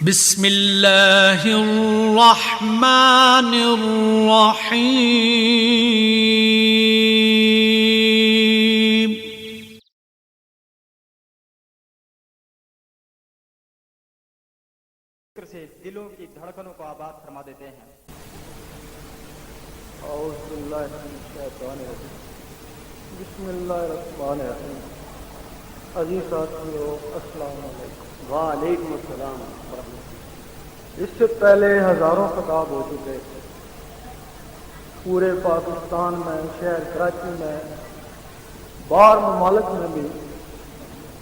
بسم اللہ الرحمن الرحیم۔ سے دلوں کی دھڑکنوں کو آباد فرما دیتے ہیں۔ اعوذ باللہ من الشیطان الرجیم، بسم اللہ الرحمن الرحیم۔ عزیز ساتھیو، السلام علیکم۔ وعلیکم السلام۔ اس سے پہلے ہزاروں خطاب ہو چکے تھے پورے پاکستان میں، شہر کراچی میں، باہر ممالک میں بھی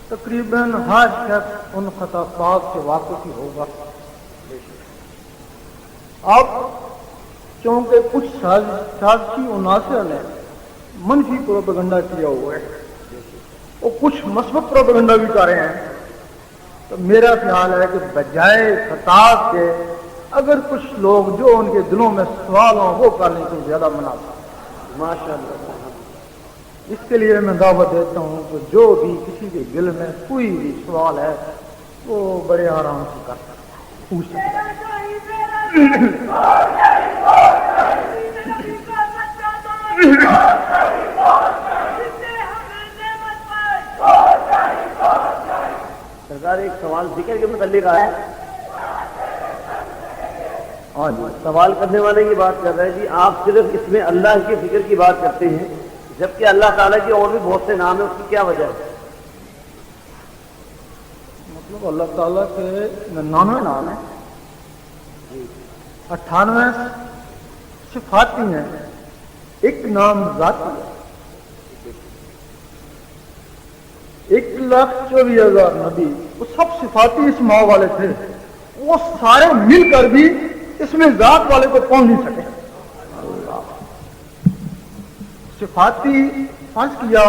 تقریباً ہر شخص ان خطابات سے واقف ہی ہوگا۔ اب چونکہ کچھ سازشی عناصر نے منفی پروپیگنڈا کیا ہوا ہے اور کچھ مثبت پروپیگنڈا بھی کر رہے ہیں، تو میرا خیال ہے کہ بجائے خطاب کے اگر کچھ لوگ جو ان کے دلوں میں سوال ہوں وہ کرنے سے زیادہ مناسب۔ ماشاءاللہ۔ اس کے لیے میں دعوت دیتا ہوں کہ جو بھی کسی کے دل میں کوئی بھی سوال ہے وہ بڑے آرام سے کر سکتا ہے، پوچھ سکتا ہے۔ سرکار ایک سوال ذکر کے متعلق آیا ہے۔ ہاں جی، سوال کرنے والے یہ بات کر رہے ہیں جی، آپ صرف اس میں اللہ کے ذکر کی بات کرتے ہیں جبکہ اللہ تعالیٰ کے اور بھی بہت سے نام ہیں، اس کی کیا وجہ ہے؟ مطلب اللہ تعالیٰ کے 99 نام ہیں، 98 صفاتی ہیں، ایک نام ذاتی ہے۔ 1,24,000 نبی وہ سب صفاتی اسماء والے تھے، وہ سارے مل کر بھی اس میں ذات والے کو پہنچ نہیں سکے۔ صفاتی فرض کیا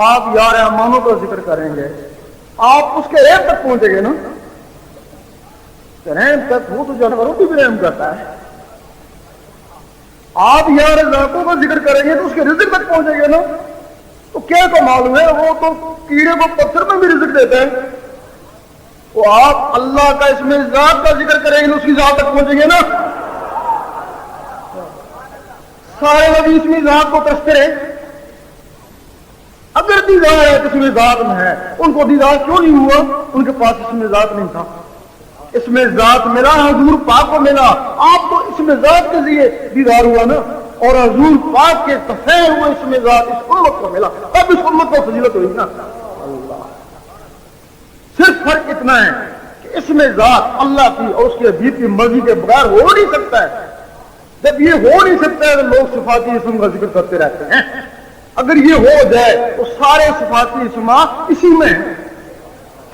آپ یا رحمانوں کا ذکر کریں گے، آپ اس کے رحم تک پہنچیں گے نا، رحم تک وہ تو جانوروں کی بھی رحم کرتا ہے۔ آپ یا رزاقوں کا ذکر کریں گے تو اس کے رزق تک پہنچیں گے نا، تو کیا کو معلوم ہے وہ تو کیڑے کو پتھر میں بھی رزق دیتا ہے۔ وہ آپ اللہ کا اس میں ذات کا ذکر کریں گے تو اس کی ذات تک پہنچیں گے نا۔ سارے نبی اس میں ذات کو ترستے رہے، اگر دیدار ہے تو اس میں ذات میں ہے، ان کو دیدار کیوں نہیں ہوا؟ ان کے پاس اس میں ذات نہیں تھا۔ اس میں ذات ملا حضور پاک کو ملا، آپ کو اس میں ذات کے ذریعے دیدار ہوا نا، اور حضور پاک کے تفیل ہوئے اس میں ذات اس امت کو ملا، اب اس امت کو فضیلت ہوئی نا۔ اللہ، صرف فرق اتنا ہے کہ اس میں ذات اللہ کی اور اس کے حبیب کی مرضی کے بغیر ہو نہیں سکتا ہے۔ جب یہ ہو نہیں سکتا ہے تو لوگ صفاتی اسم کا ذکر کرتے رہتے ہیں۔ اگر یہ ہو جائے تو سارے صفاتی اسماء اسی میں ہیں،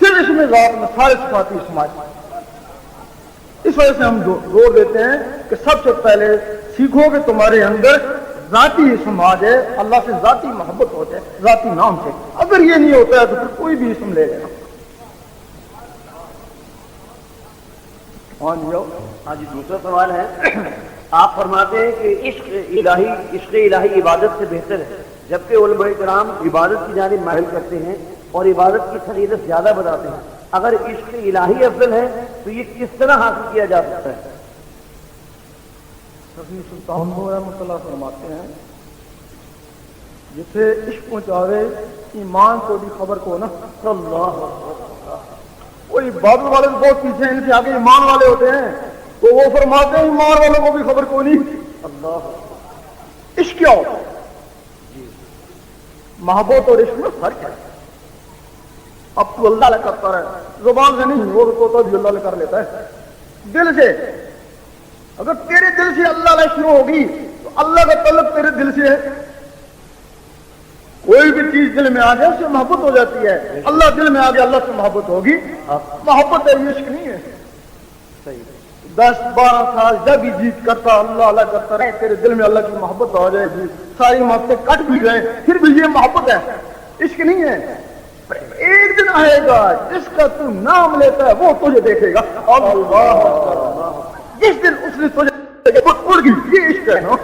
صرف اس میں ذات میں سارے صفاتی اسماء۔ اس وجہ سے ہم زور دیتے ہیں کہ سب سے پہلے سیکھو کہ تمہارے اندر ذاتی اسم آ جائے، اللہ سے ذاتی محبت ہو جائے، ذاتی نام سے۔ اگر یہ نہیں ہوتا ہے تو پھر کوئی بھی اسم لے لینا۔ ہاں جی، دوسرا سوال ہے، آپ فرماتے ہیں کہ عشق الہی عبادت سے بہتر ہے، جبکہ علماء کرام عبادت کی جانب مائل کرتے ہیں اور عبادت کی فضیلت زیادہ بتاتے ہیں۔ اگر عشق الہی افضل ہے تو یہ کس طرح حاصل کیا جا سکتا ہے؟ سفیر سلطان رحمۃ اللہ فرماتے ہیں، جسے عشق پہنچاوے ایمان کو بھی خبر کو نا۔ اللہ، وہ عبادت والے تو بہت پیچھے ہیں، ان سے آگے ایمان والے ہوتے ہیں، تو وہ فرماتے ہیں ایمان والوں کو بھی خبر کو نہیں۔ اللہ، عشق کیا ہوتا ہے؟ محبت اور عشق میں فرق ہے۔ اب تو اللہ کرتا رہے، زبان سے نہیں، وہ تو بھی اللہ کر لیتا ہے دل سے۔ اگر تیرے دل سے اللہ شروع ہوگی تو اللہ کا تعلق تیرے دل سے ہے۔ کوئی بھی چیز دل میں آ جائے اس سے محبت ہو جاتی ہے، اللہ دل میں آ گیا اللہ سے محبت ہوگی، محبت ہے، عشق نہیں ہے۔ 10-12 سال جب بھی جیت کرتا اللہ کرتا رہے، تیرے دل میں اللہ کی محبت ہو جائے گی، ساری محبتیں کٹ بھی جائیں پھر بھی یہ محبت ہے، عشق نہیں ہے۔ ایک دن آئے گا جس کا تو نام لیتا ہے وہ تجھے دیکھے گا، اللہ، جس دن اس نے تجھے اڑ گئی، یہ عشق ہے نا۔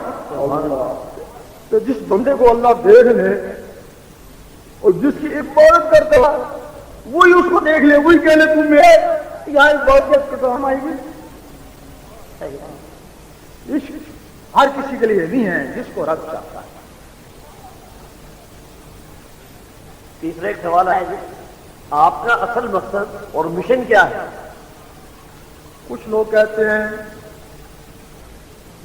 تو جس بندے کو اللہ دیکھ لے اور جس کی عبادت کرتا ہے وہی اس کو دیکھ لے، وہی کہہ لے تم میرے، یہاں ایک بات کے تو ہم آئی گی عشق ہر کسی کے لیے نہیں ہے جس کو رب چاہتا ہے. تیسرا ایک سوال ہے جی، آپ کا اصل مقصد اور مشن کیا ہے؟ کچھ لوگ کہتے ہیں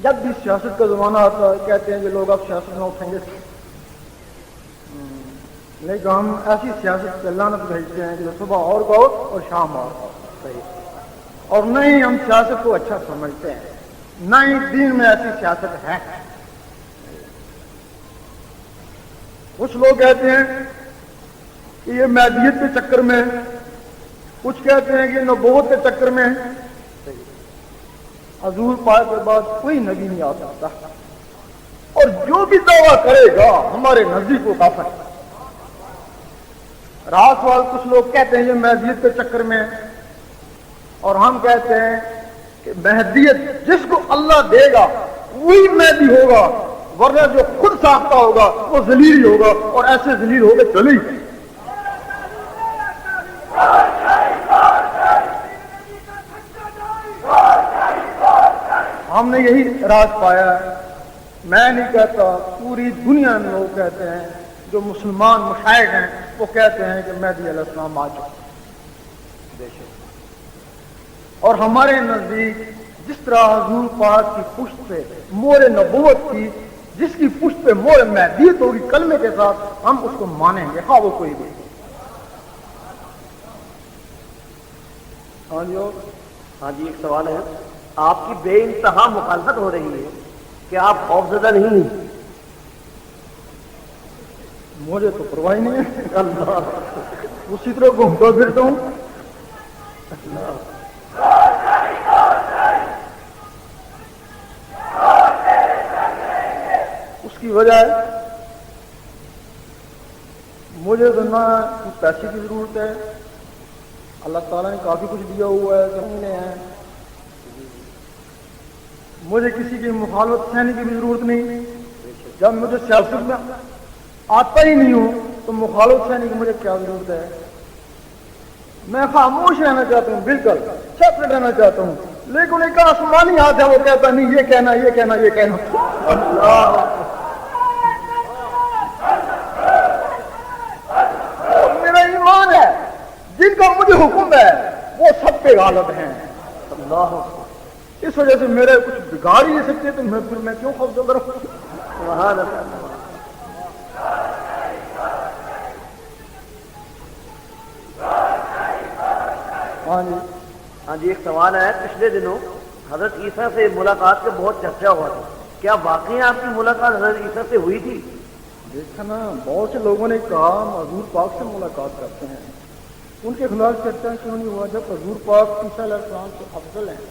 جب بھی سیاست کا زمانہ آتا ہے کہتے ہیں کہ لوگ اب سیاست میں اٹھیں گے، لیکن ہم ایسی سیاست پہ لعنت بھیجتے ہیں جو صبح اور کہو اور شام اور کہو. اور نہ ہی ہم سیاست کو اچھا سمجھتے ہیں، نہ ہی دین میں ایسی سیاست ہے. کچھ لوگ کہتے ہیں کہ یہ مہدیت کے چکر میں، کچھ کہتے ہیں کہ نبوت کے چکر میں. حضور پاک کے بعد کوئی نبی نہیں آ سکتا، اور جو بھی دعویٰ کرے گا ہمارے نزدیک کو کافر ہے. رات سوال کچھ لوگ کہتے ہیں یہ مہدیت کے چکر میں، اور ہم کہتے ہیں کہ مہدیت جس کو اللہ دے گا وہی مہدی ہوگا، ورنہ جو خود ساختہ ہوگا وہ ذلیل ہی ہوگا، اور ایسے ذلیل ہو کے چلے ہی. ہم نے یہی راز پایا ہے. میں نہیں کہتا، پوری دنیا میں لوگ کہتے ہیں، جو مسلمان مشائخ ہیں وہ کہتے ہیں کہ مہدی علیہ السلام آ چکے. اور ہمارے نزدیک جس طرح حضور پاک کی پشت پہ مور نبوت کی، جس کی پشت پہ مور مہدیت ہوگی کلمے کے ساتھ، ہم اس کو مانیں گے ہاں وہ کوئی بھی. ہاں جی ایک سوال ہے، آپ کی بے انتہا مخالفت ہو رہی ہے کہ آپ خوفزدہ نہیں ہیں؟ مجھے تو پرواہ نہیں ہے، اللہ اسی طرح گھومتا پھرتا ہوں. اس کی وجہ ہے مجھے تو نہ پیسے کی ضرورت ہے، اللہ تعالیٰ نے کافی کچھ دیا ہوا ہے، زمینیں ہیں. مجھے کسی کی مخالفت سہنے کی بھی ضرورت نہیں. جب مجھے سیاست میں آتا ہی نہیں ہوں تو مخالفت سہنے کی مجھے کیا ضرورت ہے؟ میں خاموش رہنا چاہتا ہوں، بالکل سیپریٹ رہنا چاہتا ہوں. لیکن ایک آسمانی ہاتھ ہے وہ کہتا نہیں یہ کہنا یہ کہنا یہ کہنا. میرا ایمان ہے جن کا مجھے حکم ہے وہ سب پہ غالب ہیں. اللہ اس وجہ سے میرے کچھ بگاڑ ہی نہیں سکتے تو میں کیوں خوف زدہ رہوں؟ ہاں جی ایک سوال ہے، پچھلے دنوں حضرت عیسیٰ سے ملاقات کا بہت چرچا ہوا تھا، کیا واقعی آپ کی ملاقات حضرت عیسیٰ سے ہوئی تھی؟ دیکھا نا، بہت سے لوگوں نے کہا ہم حضور پاک سے ملاقات کرتے ہیں، ان کے خلاف چرچا کیوں نہیں ہوا جب حضور پاک عیسیٰ علیہ السلام سے افضل ہیں؟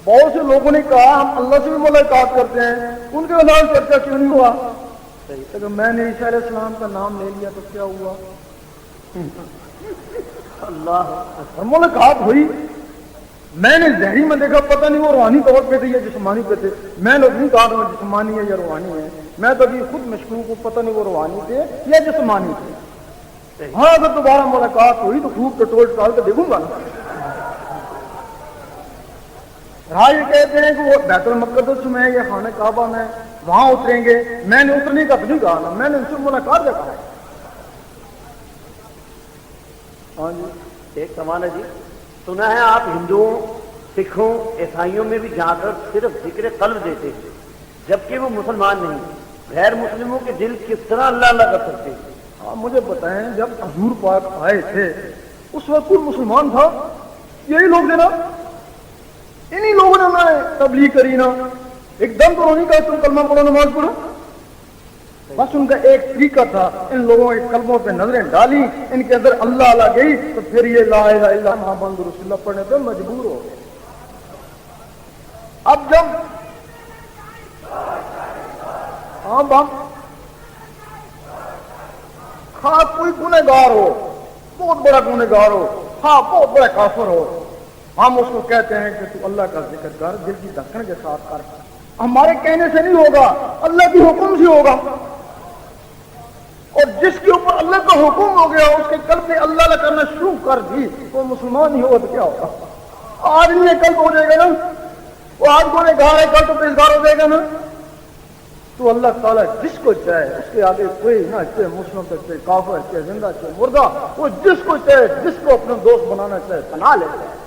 بہت سے لوگوں نے کہا ہم اللہ سے بھی ملاقات کرتے ہیں، ان کے خلاف چرچا کیوں نہیں ہوا؟ اگر میں نے عیسیٰ علیہ السلام کا نام لے لیا تو کیا ہوا؟ اللہ ملاقات ہوئی. میں نے ذہنی میں دیکھا پتہ نہیں وہ روحانی طور پہ تھے یا جسمانی پہ تھے. میں نے نہیں کہا وہ جسمانی ہے یا روحانی ہے، میں تو ابھی خود مشکوک ہوں، پتہ نہیں وہ روحانی تھے یا جسمانی تھے. ہاں اگر دوبارہ ملاقات ہوئی تو خوب ٹٹول ٹال کے دیکھوں گا نا. رہا یہ کہتے ہیں کہ وہ بیت المقدس میں یا خانہ کعبہ میں وہاں اتریں گے، میں نے اترنے کا تو نہیں کہا نا، میں نے ان سے ملاقات کا کہا. ہاں جی ایک سوال ہے جی، سنا ہے آپ ہندوؤں، سکھوں، عیسائیوں میں بھی جا کر صرف ذکر قلب دیتے ہیں جبکہ وہ مسلمان نہیں. غیر مسلموں کے دل کس طرح اللہ اللہ کر سکتے ہیں؟ آپ مجھے بتائیں جب حضور پاک آئے تھے اس وقت کوئی مسلمان تھا؟ یہی لوگ تھے نا، انہی لوگوں نے نہ تبلیغ کری نا. ایک دم تو نہیں کہا تم کلمہ پڑھو نماز پڑھو، بس ان کا ایک طریقہ تھا. ان لوگوں کے قلبوں پہ نظریں ڈالی، ان کے اندر اللہ اللہ گئی تو پھر یہ لا الہ الا محمد رسول اللہ پڑھنے پہ مجبور ہو گئے. اب جب ہاں کوئی گنہگار ہو، بہت بڑا گنہگار ہو، ہاں بہت بڑا کافر ہو، ہم اس کو کہتے ہیں کہ تو اللہ کا ذکر کر، دل کی دھڑکن کے ساتھ کر. ہمارے کہنے سے نہیں ہوگا، اللہ کی حکم سے ہوگا. اور جس کی کے اوپر اللہ کا حکم ہو گیا، اس کے قلب سے اللہ اللہ کرنا شروع کر دی، وہ مسلمان ہی ہوگا تو کیا ہوگا؟ آدمی میں قلب ہو جائے گا نا، وہ آج کو نے گھر ہے کل تو پیشگار ہو جائے گا نا. تو اللہ تعالیٰ جس کو چاہے اس کے آگے کوئی نہ، چاہے مسلم تک، چاہے کافر، چاہے زندہ، چاہے مردہ، وہ جس کو چاہے، جس کو اپنا دوست بنانا چاہے بنا لیتا ہے.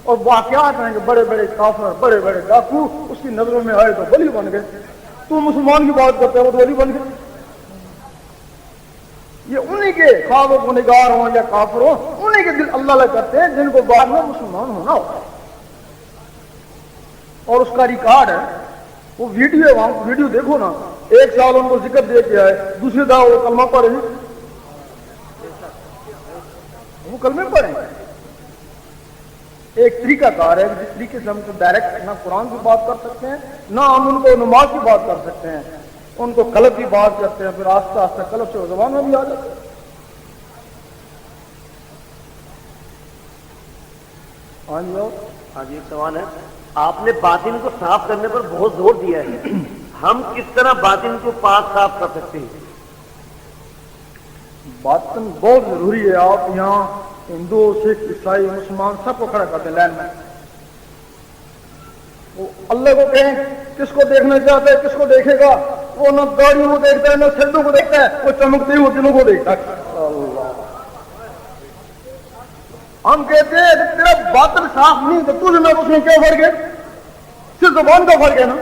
اور واقعات ہیں کہ بڑے بڑے کافر، بڑے بڑے ڈاکو اس کی نظروں میں آئے تو ولی بن گئے. تو مسلمان کی بات کرتے ہیں وہ تو ولی بن گئے. یہ انہی کے خواب و گنہگار ہوں یا کافر ہوں، انہی کے دل اللہ اللہ کرتے ہیں جن کو بعد میں مسلمان ہونا ہوتا ہے. اور اس کا ریکارڈ ہے، وہ ویڈیو ہے، وہاں ویڈیو دیکھو نا. 1 سال ان کو ذکر دے کے آئے، دوسری دفعہ وہ کلمہ پڑھے، وہ کلمے پڑھے. ایک طریقہ کار ہے جس طریقے سے ہم کو ڈائریکٹ نہ قرآن کی بات کر سکتے ہیں، نہ ہم ان کو نماز کی بات کر سکتے ہیں. ان کو قلب کی بات کرتے ہیں، پھر آہستہ آہستہ قلب سے وہ زبان میں بھی آ جاتے ہیں. ہاں جی، ایک سوال ہے. آپ نے باطن کو صاف کرنے پر بہت زور دیا ہے، ہم کس طرح باطن کو پاک صاف کر سکتے ہیں؟ باطن بہت ضروری ہے. آپ یہاں ہندو، سکھ، عیسائی، مسلمان سب کو کھڑا کرتے ہیں لائن میں. وہ اللہ کو کہیں کس کو دیکھنا چاہتا ہے، کس کو دیکھے گا؟ وہ نہ داڑیوں کو دیکھتا ہے، نہ سردوں کو دیکھتا ہے، وہ چمکتے ہوئے دلوں کو دیکھتا ہے. اللہ، ہم کہتے ہیں کہ تیرا باطن صاف نہیں تو تجھ میں اس میں کیا فرق ہے؟ صرف زبان کا فرق ہے نا.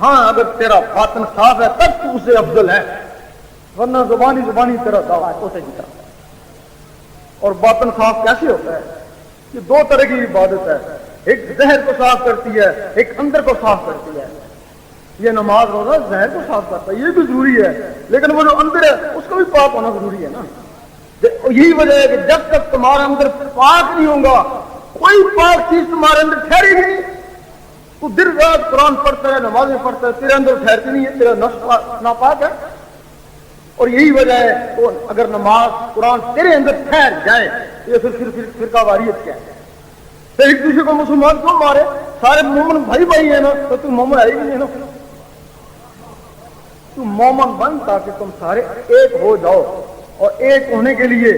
ہاں، اگر تیرا باطن صاف ہے تب تو اسے افضل ہے، ورنہ زبانی تیرا دعویٰ ہے اسے کی طرح. اور باطن صاف کیسے ہوتا ہے؟ یہ 2 طرح کی عبادت ہے. ایک ظاہر کو صاف کرتی ہے، ایک اندر کو صاف کرتی ہے. یہ نماز روزہ ظاہر کو صاف کرتا ہے، یہ بھی ضروری ہے، لیکن وہ جو اندر ہے اس کو بھی پاک ہونا ضروری ہے نا. یہی وجہ ہے کہ جب تک تمہارا اندر پاک نہیں ہوگا، کوئی پاک چیز تمہارے اندر ٹھہرے گی نہیں. تو دن رات قرآن پڑھتا ہے، نمازیں پڑھتا ہے، تیرے اندر ٹھہرتی نہیں ہے، تیرا نفس ناپاک ہے. اور یہی وجہ ہے تو اگر نماز قرآن تیرے اندر ٹھہر جائے، یہ پھر فرقہ واریت کیا ہے؟ تو ایک دوسرے کو مسلمان کیوں مارے؟ سارے مومن بھائی ہیں نا، تو تم مومن آئے گی نہیں نا. تم مومن بن تاکہ تم سارے ایک ہو جاؤ. اور ایک ہونے کے لیے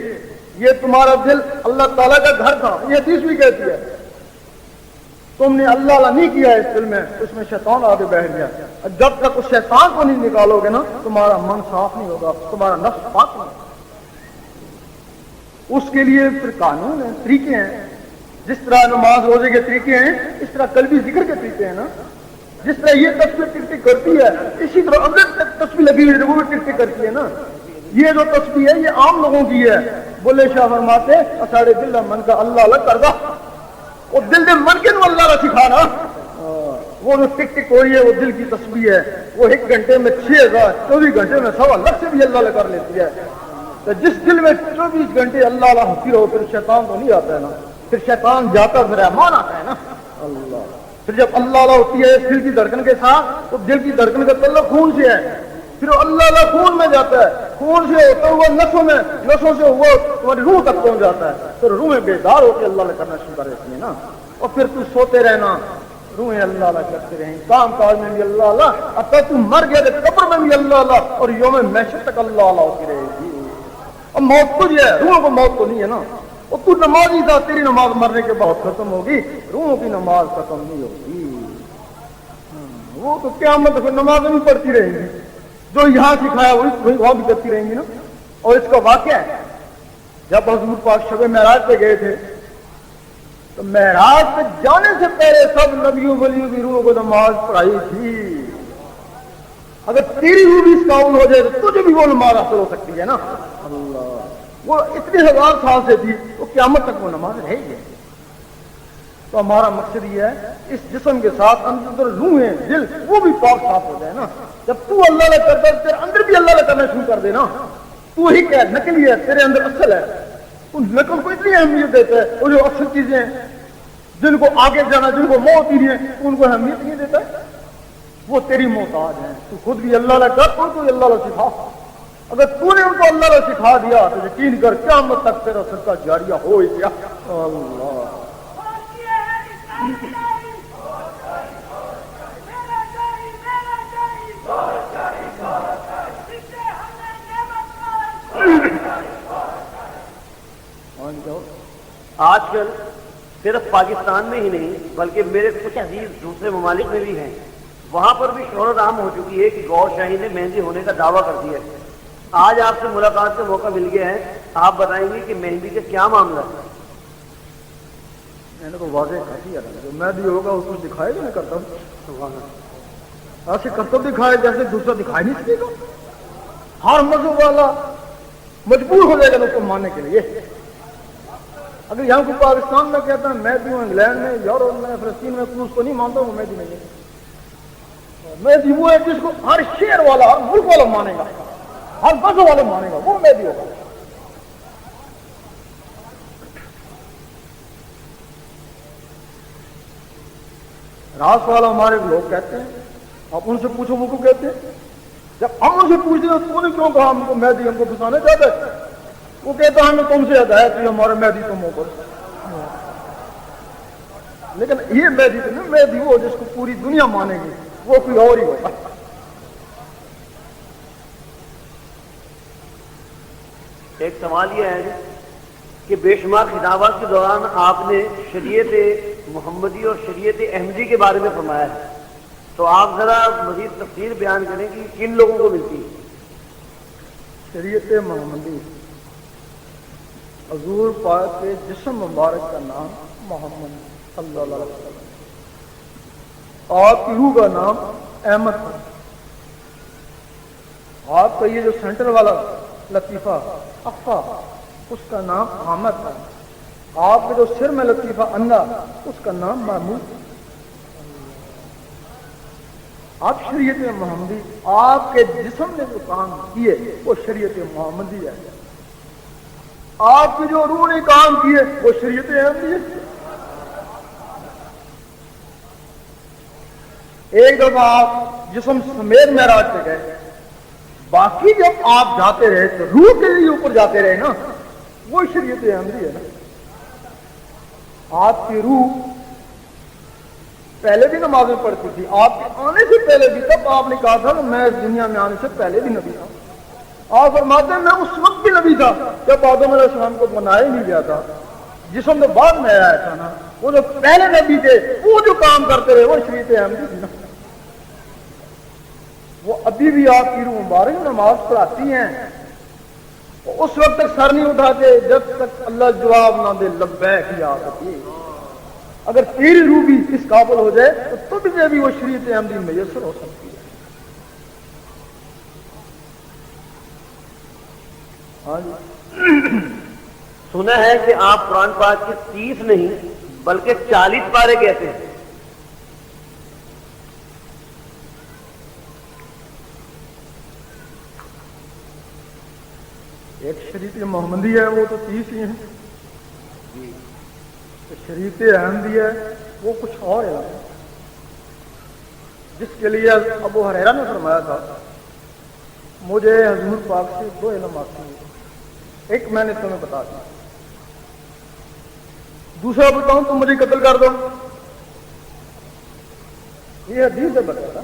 یہ تمہارا دل اللہ تعالیٰ کا گھر تھا، یہ حدیث بھی کہتی ہے. تم نے اللہ اللہ نہیں کیا اس دل میں، اس میں شیطان آگے بیٹھ گیا. جب تک اس شیطان کو نہیں نکالو گے نا، تمہارا من صاف نہیں ہوگا، تمہارا نفس پاک نہیں ہوگا. اس کے لیے پھر قانون ہیں، طریقے ہیں. جس طرح نماز روزے کے طریقے ہیں، اس طرح قلبی ذکر کے طریقے ہیں نا. جس طرح یہ تصویر ٹک ٹک کرتی ہے، اسی طرح اندر تصویر لگی ہوئی وہ بھی ٹک ٹک کرتی ہے نا. یہ جو تصویر ہے یہ عام لوگوں کی ہے. بولے شاہ فرماتے ساڑھے دل من کا اللہ اللہ کر دا، وہ دل دے من کے نو اللہ را سکھانا. وہ جو ٹک ٹک ہو رہی ہے وہ دل کی تصویر ہے. وہ 1 گھنٹے میں 6000، 24 گھنٹے میں 1.25 لاکھ سے بھی اللہ اللہ کر لیتی ہے. تو جس دل میں 24 گھنٹے اللہ اللہ ہوتی رہو، پھر شیطان تو نہیں آتا ہے نا. پھر شیطان جاتا پھر رحمان آتا ہے نا. اللہ، پھر جب اللہ اللہ ہوتی ہے دل کی دھڑکن کے ساتھ، تو دل کی دھڑکن کا تعلق خون سے ہے. پھر اللہ اللہ خون میں جاتا ہے، خون سے ہوتا ہوا نسوں میں، نسوں سے ہوا تمہاری روح تک پہنچ جاتا ہے. پھر روحیں بیدار ہو کے اللہ اللہ کرنا شروع کر دیتی ہیں نا. اور پھر تو سوتے رہنا، روحیں اللہ اللہ کرتے رہیں، کام کاج میں بھی اللہ اللہ، اب تک تم مر گیا تو قبر میں بھی اللہ اللہ، اور یوم محشر تک اللہ اللہ ہوتی رہے گی. اب موت تجھ ہے، روحوں کو موت تو نہیں ہے نا. اور تو نمازی تھا، تیری نماز مرنے کے بعد ختم ہوگی، روحوں کی نماز ختم نہیں ہوگی. وہ تو قیامت پھر نماز نہیں پڑھتی رہیں گی، جو یہاں سکھایا وہی وہاں بھی کرتی رہیں گی نا. اور اس کا واقعہ ہے جب حضور پاک شب معراج پہ گئے تھے، تو معراج پہ جانے سے پہلے سب نبیوں ولیوں کی روحوں کو نماز پڑھائی تھی. اگر تیری روح بھی اس قابل ہو جائے تو تجھے بھی وہ نماز حاصل ہو سکتی ہے نا. اللہ، وہ اتنے 1000 سال سے تھی، وہ قیامت تک وہ نماز رہے گی. تو ہمارا مقصد یہ ہے اس جسم کے ساتھ اندر روحیں، دل، وہ بھی پاک صاف ہو جائے نا. جب تو اللہ اللہ کرتا ہے تیرے اندر بھی اللہ اللہ کرنا شروع کر دے نا. تو ہی کیا نقلی ہے، تیرے اندر اصل ہے. تو نقل کو اتنی اہمیت دیتا ہے. وہ جو اصل چیزیں ہیں جن کو آگے جانا، جن کو موت ہی نہیں ہے، ان کو اہمیت نہیں دیتا ہے. وہ تیری محتاج ہیں. تو خود بھی اللہ اللہ کر، ان کو بھی اللہ اللہ سکھا. اگر تو نے ان کو اللہ اللہ سکھا دیا تو یقین کر قیامت تک تیرا صدقہ جاریہ ہو ہی گیا. اللہ آج کل صرف پاکستان میں ہی نہیں بلکہ میرے کچھ عزیز دوسرے ممالک میں بھی ہیں، وہاں پر بھی شہرت عام ہو چکی ہے کہ گور شاہی نے مہندی ہونے کا دعویٰ کر دیا ہے۔ آج آپ سے ملاقات کا موقع مل گیا ہے، آپ بتائیں گے کہ مہندی کا کیا معاملہ ہے؟ میں نے تو واضح کر دیا تھا، جو میں بھی ہوگا اس کو دکھائے گا، میں کرتا ہوں ایسے کرتب دکھائے جیسے دوسرا دکھائی نہیں سکے گا۔ ہر مذہب والا مجبور ہو جائے گا اس کو ماننے کے لیے۔ اگر یہاں کو پاکستان میں کہتا ہے میں بھی ہوں، انگلینڈ میں، یورپ میں، فلسطین میں، کوئی اس کو نہیں مانتا ہوں، میں بھی نہیں ہے۔ میں بھی وہ ہے جس کو ہر شہر والا، ہر ملک والا مانے گا، ہر مذہب والا مانے گا، وہ میں بھی ہوگا۔ راس والا ہمارے لوگ کہتے ہیں، آپ ان سے پوچھو وہ کو کہتے ہیں۔ جب ہم ان سے پوچھتے ہیں تو انہوں نے کیوں کہا ہم کو مہدی ہم کو پھنسانا چاہتا ہے؟ وہ کہتا ہے ہمیں تم سے ہدایت ہوئی، ہمارا مہدی تم ہو پر۔ لیکن یہ مہدی تو نہیں، مہدی وہ جس کو پوری دنیا مانے گی، وہ کوئی اور ہی ہوگا۔ ایک سوال یہ ہے کہ بے شمار خطابات کے دوران آپ نے شریعت محمدی اور شریعت احمدی کے بارے میں فرمایا ہے، تو آپ ذرا مزید تفصیل بیان کریں کہ کن لوگوں کو ملتی ہے؟ شریعت محمدی حضور پاک کے جسم مبارک کا نام محمد صلی اللہ علیہ وسلم، آپ کی روح کا نام احمد تھا، آپ کا یہ جو سینٹر والا لطیفہ اقفا اس کا نام حامد تھا، آپ کے جو سر میں لطیفہ اندھا اس کا نام محمود۔ آپ شریعت محمدی، آپ کے جسم نے جو کام کیے وہ شریعت محمدی ہے، آپ کی جو روح نے کام کیے وہ شریعت احمدی ہے۔ ایک دفعہ آپ جسم سمیت معراج پہ گئے، باقی جب آپ جاتے رہے تو روح کے لیے اوپر جاتے رہے نا، وہ شریعت احمدی ہے نا۔ آپ کی روح پہلے بھی نمازیں پڑھتی تھی، آپ کے آنے سے پہلے بھی، تب آپ نے کہا تھا کہ میں اس دنیا میں آنے سے پہلے بھی نبی تھا۔ آپ فرماتے ہیں میں اس وقت بھی نبی تھا جب آدم علیہ السلام کو بنایا ہی نہیں گیا تھا، جسم تو بعد میں آیا تھا نا، وہ جو پہلے نبی تھے وہ جو کام کرتے رہے وہ شریعت احمدی تھی نا۔ وہ ابھی بھی آپ کی روح مبارک نماز پڑھاتی ہیں، اس وقت تک سر نہیں اٹھاتے جب تک اللہ جواب نہ دے لبیک یا آتی۔ اگر تیری روح بھی اس قابل ہو جائے تو تجھے بھی وہ شریعت احمدی میسر ہو سکتی ہے۔ ہاں جی، سنا ہے کہ آپ قرآن پاک کے 30 نہیں بلکہ 40 پارے کہتے ہیں۔ ایک شریعت محمدی ہے وہ تو 30 ہی ہیں، شریعت احمدی ہے وہ کچھ اور ہے، جس کے لیے ابو ہریرہ نے فرمایا تھا مجھے حضور پاک سے 2 علم آتے ہیں، ایک میں نے تمہیں بتا دیا، دوسرا بتاؤں تم مجھے قتل کر دو، یہ حدیث سے بتایا،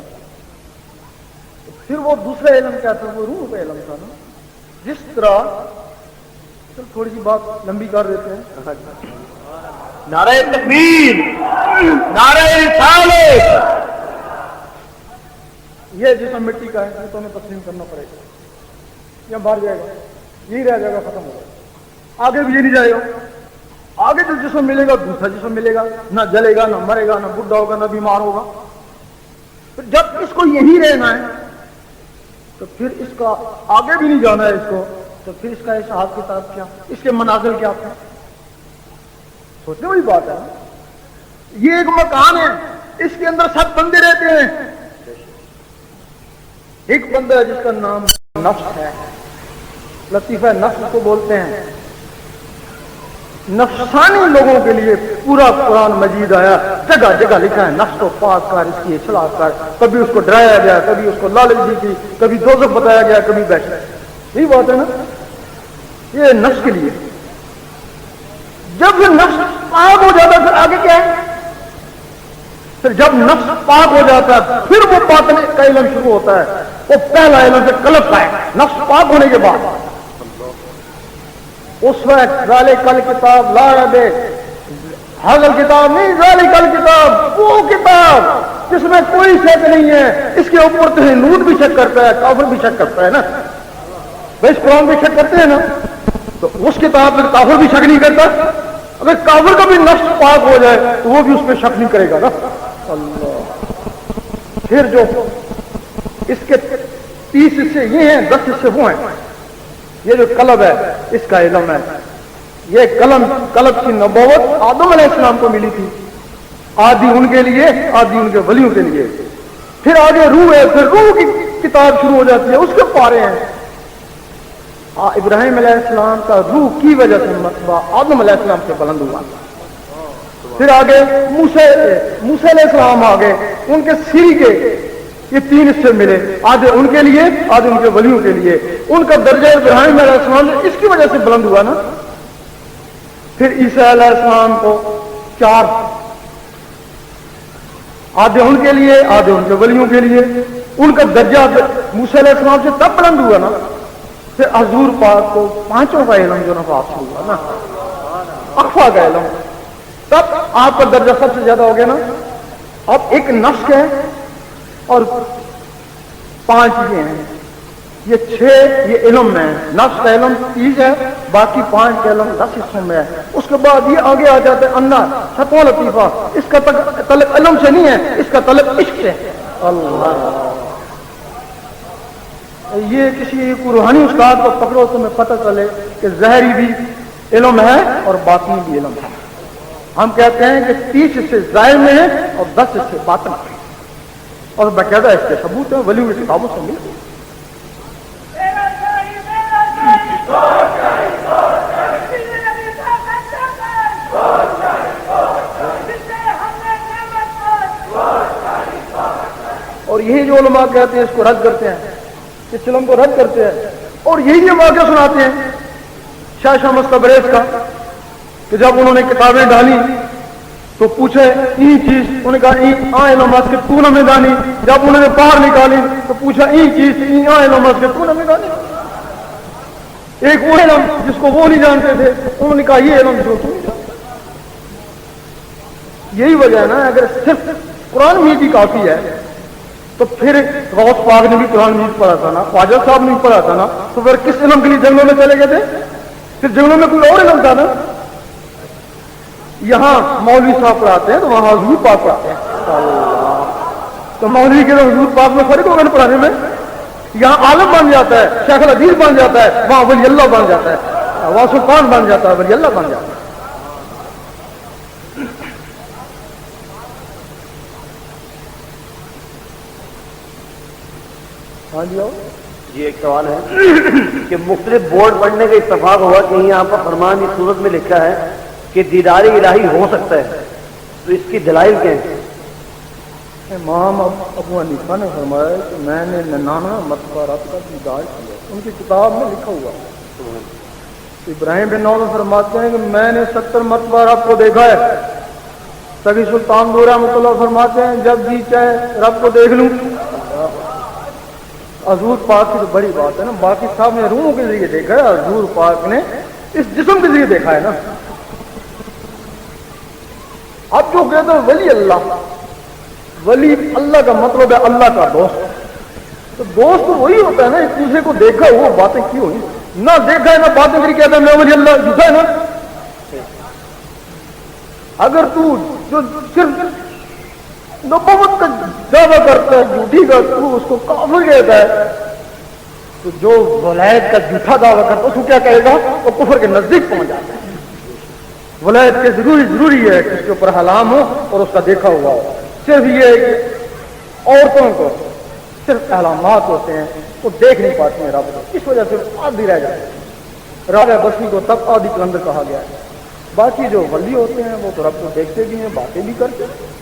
پھر وہ دوسرا علم کیا تھا، وہ روح کا علم تھا نا۔ جس طرح چل تھوڑی سی بات لمبی کر دیتے ہیں، نعرہ تکبیر، نعرہ رسالت۔ یہ جسم مٹی کا ہے، یہ تو ہمیں تسلیم کرنا پڑے گا، یا باہر جائے گا، یہی رہ جائے گا، ختم ہو جائے گا، آگے بھی یہ نہیں جائے گا، آگے جو جسم ملے گا دوسرا جسم ملے گا، نہ جلے گا، نہ مرے گا، نہ بڈھا ہوگا، نہ بیمار ہوگا۔ پھر جب اس کو یہی رہنا ہے تو پھر اس کا آگے بھی نہیں جانا ہے اس کو، تو پھر اس کا حساب کتاب کیا، اس کے منازل کیا تھا؟ سوچنے والی بات ہے۔ یہ ایک مکان ہے، اس کے اندر سب بندے رہتے ہیں، ایک بندہ ہے جس کا نام نفس ہے، لطیفہ نفس کو بولتے ہیں۔ نفسانی لوگوں کے لیے پورا قرآن مجید آیا، جگہ جگہ لکھا ہے نفس کو پاک کر، اس کی اصلاح کر، کبھی اس کو ڈرایا گیا، کبھی اس کو لالچ دی تھی، کبھی دوزخ بتایا گیا، کبھی بیٹھا، یہی بات ہے نا، یہ نفس کے لیے۔ جب یہ نفس پاک ہو جاتا ہے پھر آگے کیا ہے؟ پھر جب نفس پاک ہو جاتا ہے پھر وہ باطن کا علم شروع ہوتا ہے، وہ پہلا علم سے قلب کا ہے، نفس پاک ہونے کے بعد اس وقت ذالک الکتاب لا ریب حاضر کتاب نہیں، ذالک الکتاب وہ کتاب جس میں کوئی شک نہیں ہے، اس کے اوپر تو ہنود بھی شک کرتا ہے، کافر بھی شک کرتا ہے نا، بھائی اس قرآن بھی شک کرتے ہیں نا، تو اس کتاب پر کافر بھی شک نہیں کرتا، اگر کافر کا بھی نفس پاک ہو جائے تو وہ بھی اس پہ شک نہیں کرے گا نا۔ اللہ، پھر جو اس کے 30 حصے یہ ہیں، 10 حصے وہ ہیں، یہ جو قلب ہے اس کا علم ہے، یہ قلب کی نبوت آدم علیہ السلام کو ملی تھی، آدھی ان کے لیے آدھی ان کے ولیوں کے لیے، پھر آگے روح ہے، پھر روح کی کتاب شروع ہو جاتی ہے، اس کے پارے ہیں۔ ابراہیم علیہ السلام کا روح کی وجہ سے مرتبہ آدم علیہ السلام سے بلند ہوا، پھر آگے موسیٰ علیہ السلام آگے، ان کے سری کے یہ 3 حصے ملے، آدھے ان کے لیے آدھے ان کے ولیوں کے لیے، ان کا درجہ ابراہیم علیہ السلام سے اس کی وجہ سے بلند ہوا نا۔ پھر عیسیٰ علیہ السلام کو 4، آدھے ان کے لیے آدھے ان کے ولیوں کے لیے، ان کا درجہ موسیٰ علیہ السلام سے تب بلند ہوا نا۔ پھر حضور پاک کو 5 کا علم جو نفاذ ہوا نا، اخفا کا علم، تب آپ کا درجہ سب سے زیادہ ہو گیا نا۔ اب ایک نفس ہے اور 5 یہ ہیں، یہ 6 یہ علم میں ہے، نفس کا علم 30 ہے، باقی 5 کا علم 10 حصوں میں ہے۔ اس کے بعد یہ آگے آ جاتے ہیں انا فتوى لطیفہ، اس کا طلب علم سے نہیں ہے، اس کا طلب عشق سے ہے۔ اللہ، یہ کسی روحانی استاد کو پکڑو تو میں پتہ چلے کہ ظاہری بھی علم ہے اور باطنی بھی علم ہے۔ ہم کہتے ہیں کہ 30 حصے ظاہر میں ہیں اور 10 حصے باطن میں، اور باقاعدہ اس کے ثبوت ہیں، ولیوں کی کتابوں سے ملے۔ اور یہی جو علماء کہتے ہیں اس کو رد کرتے ہیں، اس علم کو رد کرتے ہیں، اور یہی یہ واقعہ سناتے ہیں شاہ شمس تبریز کا کہ جب انہوں نے کتابیں ڈالی تو پوچھے این چیز، انہوں نے کہا علم کے تو نہ میدانی، جب انہوں نے باہر نکالی تو پوچھا این چیز علم کے تو نہ میدانی، ایک وہ علم جس کو وہ نہیں جانتے تھے، انہوں نے کہا یہ علم جو تم نہیں جانتے۔ یہی وجہ ہے نا، اگر صرف قرآن مجید ہی کافی ہے تو پھر غوث پاک نے بھی قرآن مجید پڑھا تھا نا، خواجہ صاحب نے بھی پڑھا تھا نا، تو پھر کس علم کے لیے جنگلوں میں چلے گئے تھے؟ پھر جنگلوں میں کوئی اور علم تھا نا۔ یہاں مولوی صاحب پڑھاتے ہیں تو وہاں حضور پاک پڑھاتے ہیں، تو مولوی کے حضور پاک میں فرق ہوگا نا پڑھانے میں۔ یہاں عالم بن جاتا ہے، شیخ الحدیث بن جاتا ہے، وہاں ولی اللہ بن جاتا ہے، وہاں سلطان بن جاتا ہے، ولی اللہ بن جاتا ہے۔ ہاں جی ایک سوال ہے کہ مختلف بورڈ پڑھنے کا اتفاق ہوا کہ یہاں پر فرمان اس صورت میں لکھا ہے کہ دیدار الہی ہو سکتا ہے، تو اس کی دلائل کیا ہیں؟ امام ابو حنیفہ نے فرمایا کہ میں نے 99 مرتبہ رب کا دیدار کیا، ان کی کتاب میں لکھا ہوا ہے۔ ابراہیم بن نوح فرماتے ہیں کہ میں نے 70 مرتبہ رب کو دیکھا ہے۔ تقی سلطان گو رحمۃ اللہ فرماتے ہیں جب جی چاہے رب کو دیکھ لوں۔ حضور پاک کی تو بڑی بات ہے نا، باقی صاحب نے روحوں کے ذریعے دیکھا ہے، حضور پاک نے اس جسم کے ذریعے دیکھا ہے نا۔ اب جو کہتے ہیں ولی اللہ، ولی اللہ کا مطلب ہے اللہ کا دوست، تو دوست وہی ہوتا ہے نا ایک دوسرے کو دیکھا وہ باتیں کی ہوئی، نہ دیکھا ہے نہ باتیں کری کہتا ہے میں ولی اللہ، جھوٹا ہے نا۔ اگر تو جو صرف نبوت کا دعویٰ کرتا ہے جھوٹی کا، تو اس کو کافر کہتا ہے، تو جو ولایت کا جھوٹا دعویٰ کرتا ہے اس کو کیا کہے گا؟ وہ کفر کے نزدیک پہنچ جاتا ہے۔ ولایت کے ضروری ہے کہ اس کے اوپر حلام ہو اور اس کا دیکھا ہوا ہو۔ صرف یہ ہے کہ عورتوں کو صرف اعلامات ہوتے ہیں، وہ دیکھ نہیں پاتی ہیں رب کو، اس وجہ سے آدھی رہ جاتی ہے۔ راجہ بسری کو تب آدھی کلندر کہا گیا ہے۔ باقی جو ولی ہوتے ہیں وہ تو رب کو دیکھتے بھی ہیں، باتیں بھی کرتے ہیں۔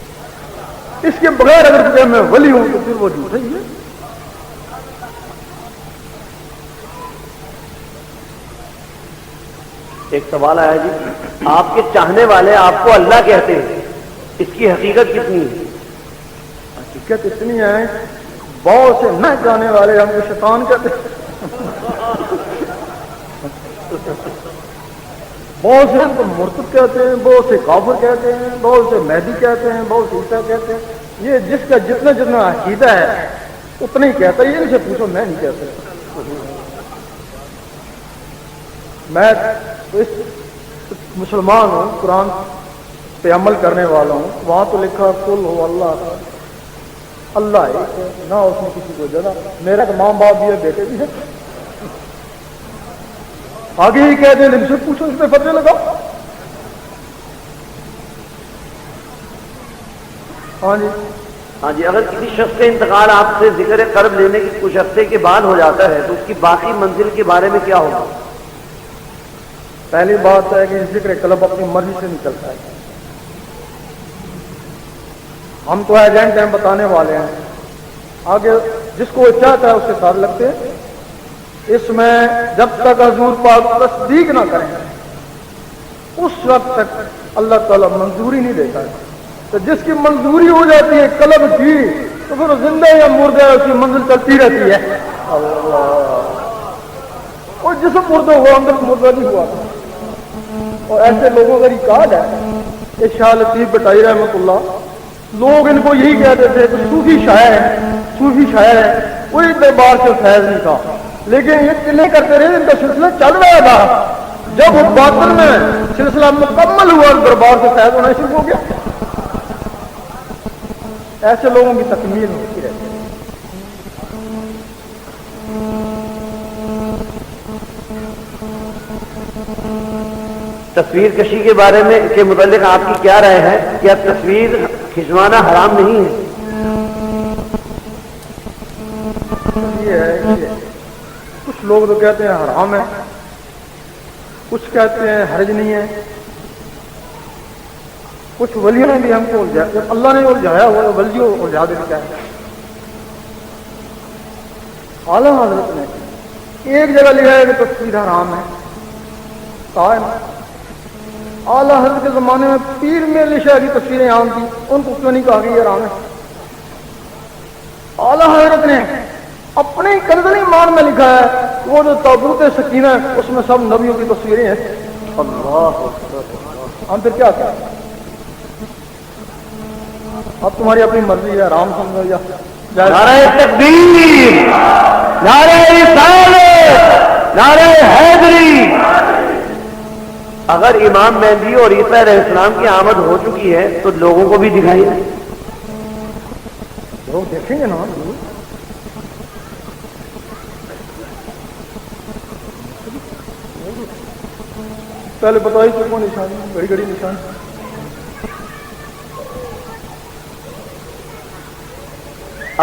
اس کے بغیر اگر کہ میں ولی ہوں تو پھر وہ جھوٹا ہی ہے۔ ایک سوال آیا جی، آپ کے چاہنے والے آپ کو اللہ کہتے ہیں، اس کی حقیقت کتنی ہے؟ حقیقت اتنی ہے بہت سے نہ جانے والے ہم کو شیطان کہتے ہیں۔ بہت سے ان کو مرتد کہتے ہیں، بہت سے کافر کہتے ہیں، بہت سے مہدی کہتے ہیں، بہت سے عیسیٰ کہتے ہیں. یہ جس کا جتنا عقیدہ ہے اتنا ہی کہتا ہے. یہ ان سے پوچھو، میں نہیں کہتا. میں اس مسلمان ہوں، قرآن پہ عمل کرنے والا ہوں. وہاں تو لکھا قل ہو اللہ ایک ہے، نہ اس میں کسی کو جگہ. میرا تو ماں باپ بھی ہے، بیٹے بھی ہے. آگے ہی کہہ دیں ان سے پوچھو، اس پہ فتوے لگاؤ. ہاں جی. ہاں جی، اگر کسی شخص کا انتقال آپ سے ذکر قرب لینے کی کچھ ہفتے کے بعد ہو جاتا ہے تو اس کی باقی منزل کے بارے میں کیا ہوگا؟ پہلی بات ہے کہ ذکر قلب اپنی مرضی سے نکلتا ہے. ہم تو ایجنٹ ہیں، بتانے والے ہیں. آگے جس کو وہ چاہتا ہے اس کے ساتھ لگتے ہیں. اس میں جب تک حضور پاک تصدیق نہ کریں اس وقت تک اللہ تعالیٰ منظوری نہیں دیتا ہے. تو جس کی منظوری ہو جاتی ہے قلب کی تو پھر زندہ یا مردہ اس کی منزل چلتی رہتی ہے. اور جسم مردہ ہوا اندر مردہ نہیں ہوا. اور ایسے لوگوں کا ریکارڈ ہے کہ شاہ لطیف بٹائی رحمۃ اللہ، لوگ ان کو یہی کہتے تھے کہ صوفی شاعر ہے، کوئی دربار سے فیض نہیں تھا. لیکن یہ قلعے کرتے رہے، ان کا سلسلہ چل رہا تھا. جب اس باطن میں سلسلہ مکمل ہوا دربار سے فیض ہونا شروع ہو گیا. ایسے لوگوں کی تکمیل ہوتی رہتی ہے. تصویر کشی کے بارے میں کے متعلق آپ کی کیا رائے ہے؟ کیا تصویر کھنچوانا حرام نہیں ہے؟ یہ ہے کچھ لوگ تو کہتے ہیں حرام ہے، کچھ کہتے ہیں حرج نہیں ہے. کچھ ولیوں نے بھی ہم کو الجھایا. اللہ نے الجھایا ہوا ولیوں الجھا دے کیا ہے. اعلیٰ حضرت نے ایک جگہ لکھا ہے کہ تصویر حرام ہے. کہا ہے اعلیٰ حضرت کے زمانے میں پیر میں شاہ کی تصویریں عام تھیں، ان کو کیوں نہیں کہا کہ یہ حرام ہے؟ اعلیٰ حضرت نے اپنے کنزل ایمان میں لکھا ہے وہ جو تابوت سکینہ ہے اس میں سب نبیوں کی تصویریں ہیں. اللہ ہم پھر کیا کریں؟ اب تمہاری اپنی مرضی ہے، حرام سمجھو یا نعرہ تکبیر، نعرہ رسالت، نعرہ حیدری. اگر امام مہدی اور عیسیٰ علیہ السلام کی آمد ہو چکی ہے تو لوگوں کو بھی دکھائیے. لوگ دیکھیں گے نا. پہلے بتائی تو کون نشانی، گھڑی گھڑی نشان.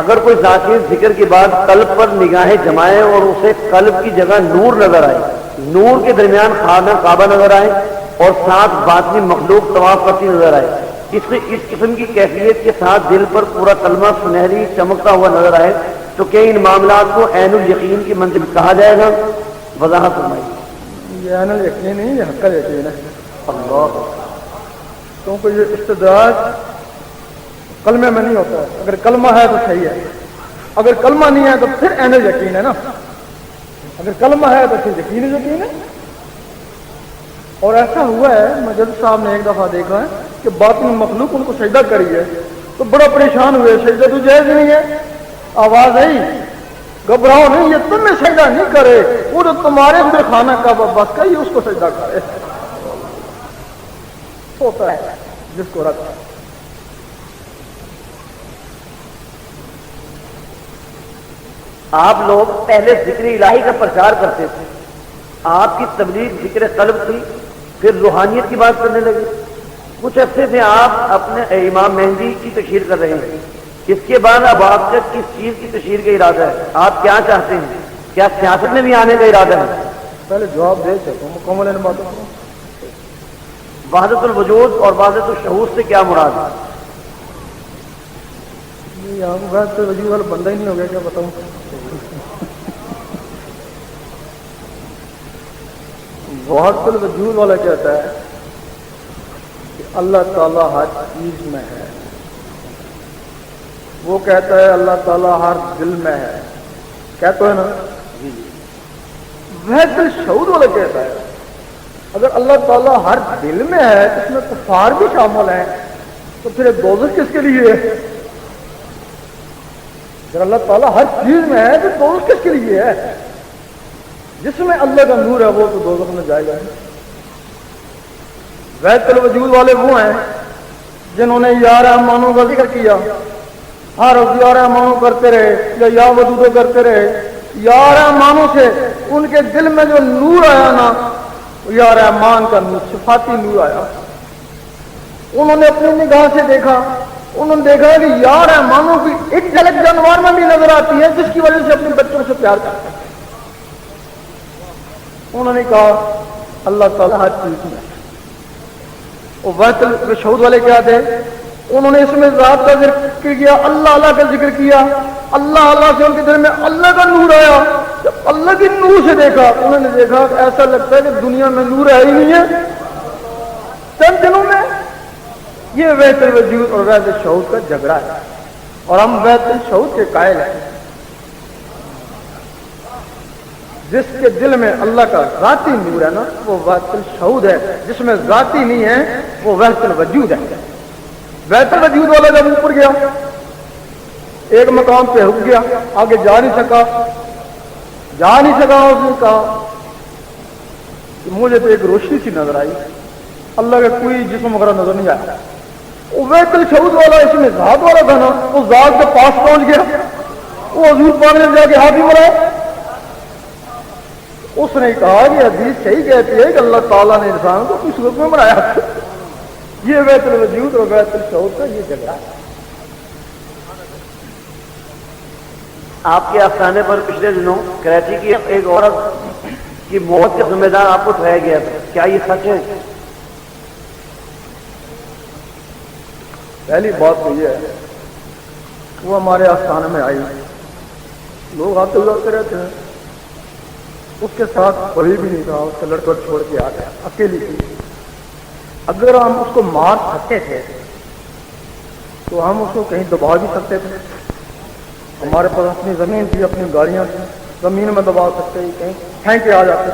اگر کوئی ذاتی ذکر کے بعد قلب پر نگاہیں جمائے اور اسے قلب کی جگہ نور نظر آئے، نور کے درمیان خانہ کعبہ نظر آئے اور ساتھ باطنی مخلوق طواف کرتی نظر آئے، اس قسم کی کیفیت کے ساتھ دل پر پورا کلمہ سنہری چمکتا ہوا نظر آئے تو کیا ان معاملات کو عین الیقین کی منزل کہا جائے گا؟ وضاحت فرمائیے. یہ عین الیقین نہیں، یہ حق الیقین ہے. اللہ، کیونکہ یہ استدراج کلمے میں نہیں ہوتا ہے. اگر کلمہ ہے تو صحیح ہے، اگر کلمہ نہیں ہے تو پھر عین الیقین ہے نا. اگر کلمہ ہے تو پھر یقین ہے. اور ایسا ہوا ہے، مجد صاحب نے ایک دفعہ دیکھا ہے کہ باطن مخلوق ان کو سجدہ کری ہے تو بڑا پریشان ہوئے. سجدہ تو جائز نہیں ہے. آواز آئی گھبراؤ نہیں، یہ تمہیں سجدہ نہیں کرے، وہ جو تمہارے اندر خانہ کعبہ بس کا ہی اس کو سجدہ کرے. ہوتا ہے جس کو رکھتا ہے. آپ لوگ پہلے ذکر الہی کا پرچار کرتے تھے، آپ کی تبلیغ ذکر قلب تھی، پھر روحانیت کی بات کرنے لگے. کچھ عرصے سے آپ اپنے امام مہدی کی تشہیر کر رہے ہیں، اس کے بعد اب آپ کا کس چیز کی تشہیر کا ارادہ ہے؟ آپ کیا چاہتے ہیں؟ کیا سیاست میں بھی آنے کا ارادہ ہے؟ پہلے جواب دے سکوں مکمل ان باتوں کو. وحدت الوجود اور وحدت الشہود سے کیا مراد ہے؟ وجود والا بندہ ہی نہیں ہو گیا، کیا بتاؤں. وحدت الوجود والا کہتا ہے کہ اللہ تعالیٰ ہر چیز میں ہے. وہ کہتا ہے اللہ تعالیٰ ہر دل میں ہے، کہتا ہے نا. وحدت الشہود والا کہتا ہے اگر اللہ تعالیٰ ہر دل میں ہے اس میں کفار بھی شامل ہیں تو پھر دوزخ کس کے لیے ہے؟ اگر اللہ تعالیٰ ہر چیز میں ہے تو دوزخ کس کے لیے ہے؟ جس میں اللہ کا نور ہے وہ تو دوزخ میں جائے گا. وحدت الوجود والے وہ ہیں جنہوں نے یا رحمانوں کا ذکر کیا، ہر وقت یا رحمانوں کرتے رہے یا ودودو کرتے رہے. یا رحمانوں سے ان کے دل میں جو نور آیا نا، یا رحمان کا نور، صفاتی نور آیا. انہوں نے اپنی نگاہ سے دیکھا، انہوں نے دیکھا کہ یا رحمانوں کی ایک جھلک جانور میں بھی نظر آتی ہے جس کی وجہ سے اپنے بچوں سے پیار کرتے ہیں. انہوں نے کہا اللہ تعالیٰ ہر چیز میں. وہ وحدت الشہود والے کیا تھے؟ انہوں نے اس میں ذات کا ذکر کیا، اللہ اللہ کا ذکر کیا. اللہ اللہ سے ان کے دل میں اللہ کا نور آیا. جب اللہ کی نور سے دیکھا انہوں نے دیکھا کہ ایسا لگتا ہے کہ دنیا میں نور ہے ہی نہیں ہے چند دنوں میں. یہ وحدت الوجود اور وحدت الشہود کا جھگڑا ہے اور ہم وحدت الشہود کے قائل ہیں. جس کے دل میں اللہ کا ذاتی نور ہے نا وہ وحدت الشہود ہے، جس میں ذاتی نہیں ہے وہ وحدت الوجود ہے. وحدت الوجود والا جب اوپر گیا ایک مقام پہ رک گیا، آگے جا نہیں سکا. اس نے کہا کہ مجھے تو ایک روشنی سی نظر آئی، اللہ کا کوئی جسم وغیرہ نظر نہیں آیا. وہ وحدت الشہود والا اس میں ذات والا تھا نا، وہ ذات کے پاس پہنچ گیا. وہ حضور پاک نے جا کے ہاتھ ہی بڑھایا. اس نے کہا کہ حدیث صحیح کہتی ہے کہ اللہ تعالیٰ نے انسان کو کس صورت میں بنایا. یہ وحدت الوجود اور وحدت الشہود کا یہ جھگڑا ہے. آپ کے افسانے پر پچھلے دنوں کراچی کی ایک عورت کی موت کا ذمہ دار آپ کو ٹھہرایا گیا تھا، کیا یہ سچ ہے؟ پہلی بات تو یہ ہے وہ ہمارے آستانے میں آئی، لوگ آتے جاتے رہتے ہیں. اس کے ساتھ کوئی بھی نہیں تھا، اس کا لڑکا چھوڑ کے آ گیا، اکیلی تھی. اگر ہم اس کو مار سکتے تھے تو ہم اس کو کہیں دبا بھی سکتے تھے. ہمارے پاس اپنی زمین تھی، اپنی گاڑیاں تھیں، زمین میں دبا سکتے ہی، کہیں پھینک کے آ جاتے.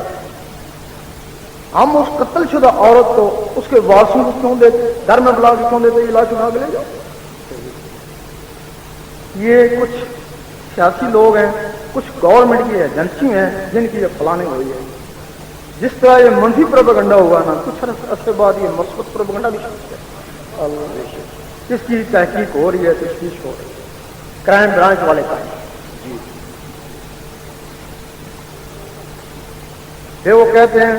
ہم اس قتل شدہ عورت کو اس کے وارثوں کو کیوں دیتے؟ گھر میں بلا کے کیوں دیتے؟ یہ لاش اٹھا کے لے جاؤ. یہ کچھ سیاسی لوگ ہیں، کچھ گورنمنٹ کی ایجنسی ہیں جن کی یہ پلاننگ ہوئی ہے. جس طرح یہ منفی پروپیگنڈا ہوا نا، کچھ عرصے بعد یہ مثبت پروپیگنڈا بھی شروع ہے. اس کی تحقیق ہو رہی ہے، تشخیص ہو رہی ہے، کرائم برانچ والے کا. پھر وہ کہتے ہیں،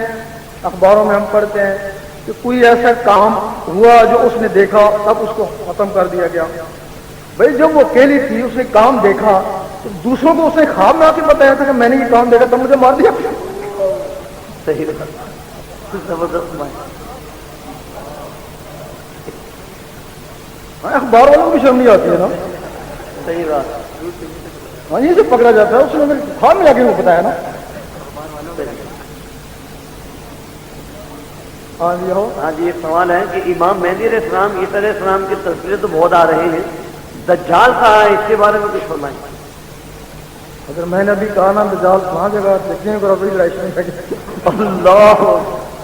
اخباروں میں ہم پڑھتے ہیں کہ کوئی ایسا کام ہوا جو اس نے دیکھا تب اس کو ختم کر دیا گیا. بھائی جب وہ اکیلی تھی اس نے کام دیکھا تو دوسروں کو اس نے خواب میں آ کے بتایا تھا کہ میں نے یہ کام دیکھا تب مجھے مار دیا. صحیح زبردست. اخبار والوں کو بھی شرم نہیں آتی ہے نا. صحیح بات. ہاں یہ سے پکڑا جاتا ہے، اس نے میرے خواب میں آ کے وہ بتایا نا. ہاں جی ہاں جی. ایک سوال ہے کہ امام مہدی علیہ السلام، عیسیٰ علیہ السلام کی تصویریں تو بہت آ رہے ہیں، دجال کہاں ہے؟ اس کے بارے میں کچھ فرمائیں. اگر میں نے ابھی کہا نا دجال کہاں جگہ دیکھنے کو ابھی لڑائی اللہ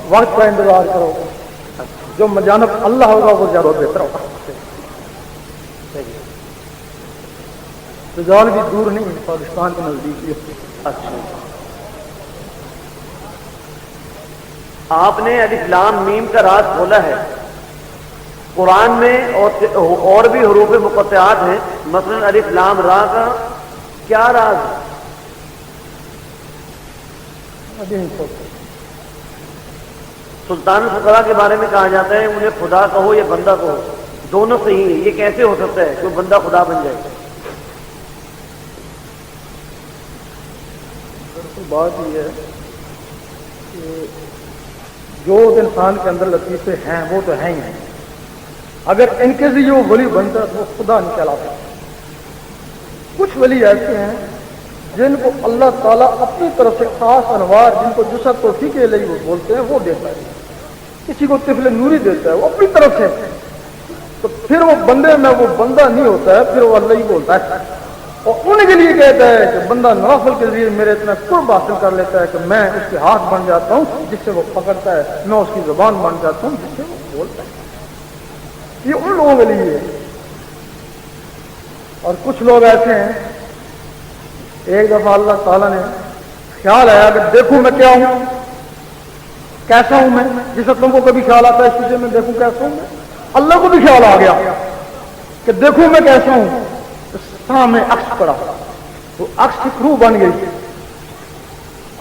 وقت کا انتظار کرو، جو مجانب اللہ ہوگا وہ زیادہ بہتر ہوگا. دجال بھی دور نہیں، پاکستان کے نزدیک ہی. اچھا. آپ نے الف لام میم کا راز کھولا ہے. قرآن میں اور بھی حروف مقطعات ہیں، مثلا الف لام را کا کیا راز ہے؟ سلطان الفقراء کے بارے میں کہا جاتا ہے انہیں خدا کہو یا بندہ کہو، دونوں صحیح ہیں. یہ کیسے ہو سکتا ہے کہ بندہ خدا بن جائے؟ بات یہ ہے کہ جو انسان کے اندر لطیفے ہیں وہ تو ہیں ہی ہیں. اگر ان کے ذریعے وہ ولی بنتا تو وہ خدا نہیں کہلاتا. کچھ ولی ایسے ہیں جن کو اللہ تعالیٰ اپنی طرف سے خاص انوار، جن کو جسد توفیق الہی وہ بولتے ہیں، وہ دیتا ہے. کسی کو طفل نوری دیتا ہے وہ اپنی طرف سے، تو پھر وہ بندے میں وہ بندہ نہیں ہوتا ہے، پھر وہ اللہ ہی بولتا ہے. اور ان کے لیے کہتا ہے کہ بندہ نوافل کے ذریعے میرے اتنا قرب حاصل کر لیتا ہے کہ میں اس کے ہاتھ بن جاتا ہوں جس سے وہ پکڑتا ہے، میں اس کی زبان بن جاتا ہوں جس سے وہ بولتا ہے۔ یہ ان لوگوں کے لیے ہے۔ اور کچھ لوگ ایسے ہیں، ایک دفعہ اللہ تعالیٰ نے خیال آیا کہ دیکھوں میں کیا ہوں، کیسا ہوں میں، جیسے تم کو کبھی خیال آتا ہے اس چیزیں میں دیکھوں کیسا ہوں میں، اللہ کو بھی خیال آ گیا کہ دیکھوں میں کیسا ہوں۔ تو سامنے عکس پڑا، وہ عکس کی روح بن گئی،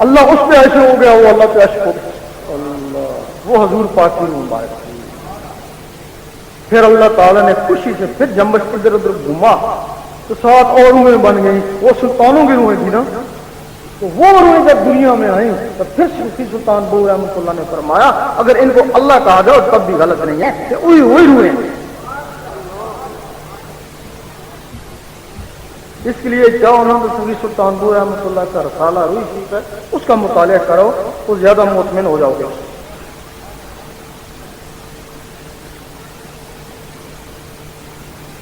اللہ اس پہ ایسے ہو گیا، وہ اللہ پہ عشق ہو گیا، اللہ وہ حضور پاک کی روح مبارک تھی۔ پھر اللہ تعالیٰ نے خوشی سے پھر جنبش ادھر ادھر گھما تو 7 اور روحیں بن گئی، وہ سلطانوں کی روحیں تھی نا، تو وہ روحیں جب دنیا میں آئیں تو پھر صوفی سلطان بو رحمۃ اللہ نے فرمایا اگر ان کو اللہ کہا جاؤ تب بھی غلط نہیں ہے کہ وہی روحیں۔ اس کے لیے جاؤ نا تو صوفی سلطان بو رحمۃ اللہ کا رسالہ روح شریف ہے، اس کا مطالعہ کرو تو زیادہ مطمئن ہو جاؤ گے۔